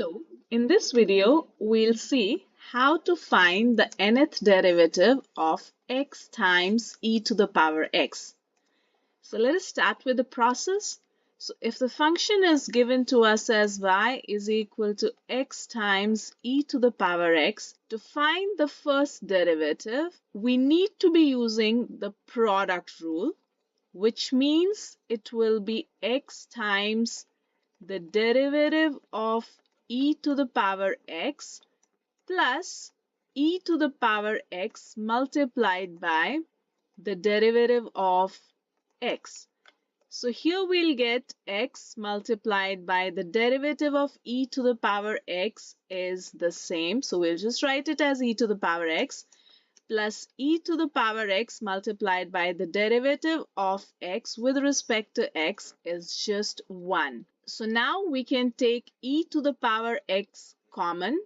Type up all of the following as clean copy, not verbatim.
Hello, in this video we'll see how to find the nth derivative of x times e to the power x. So let us start with the process. So if the function is given to us as y is equal to x times e to the power x, to find the first derivative we need to be using the product rule, which means it will be x times the derivative of e to the power x plus e to the power x multiplied by the derivative of x. So here we'll get x multiplied by the derivative of e to the power x is the same. So we'll just write it as e to the power x plus e to the power x multiplied by the derivative of x with respect to x is just 1. So now we can take e to the power x common,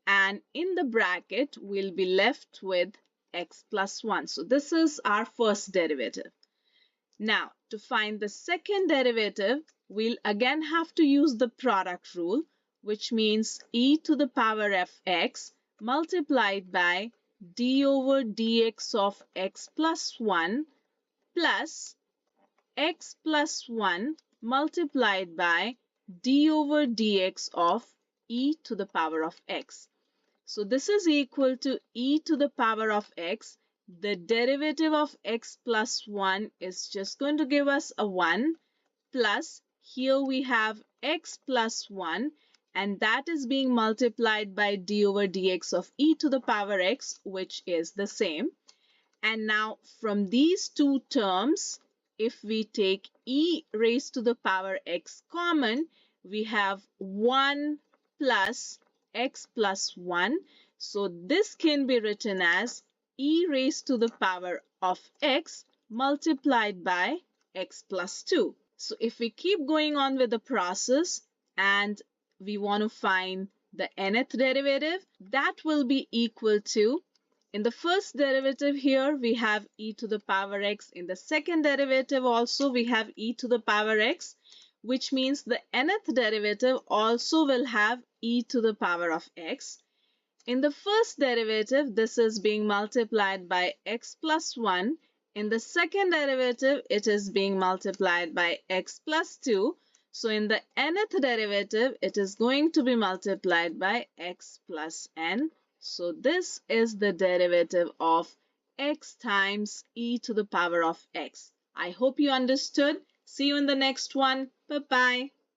and in the bracket we'll be left with x plus 1. So this is our first derivative. Now to find the second derivative, we'll again have to use the product rule, which means e to the power of x multiplied by d over dx of x plus 1 plus x plus 1 multiplied by d over dx of e to the power of x. So this is equal to e to the power of x. The derivative of x plus 1 is just going to give us a 1 plus here we have x plus 1, and that is being multiplied by d over dx of e to the power x, which is the same. And now from these two terms, if we take e raised to the power x common, we have 1 plus x plus 1. So this can be written as e raised to the power of x multiplied by x plus 2. So if we keep going on with the process and we want to find the nth derivative, that will be equal to, in the first derivative here we have e to the power x, in the second derivative also we have e to the power x, which means the nth derivative also will have e to the power of x. In the first derivative this is being multiplied by x plus 1. In the second derivative, it is being multiplied by x plus 2. So in the nth derivative, it is going to be multiplied by x plus n. So this is the derivative of x times e to the power of x. I hope you understood. See you in the next one. Bye-bye.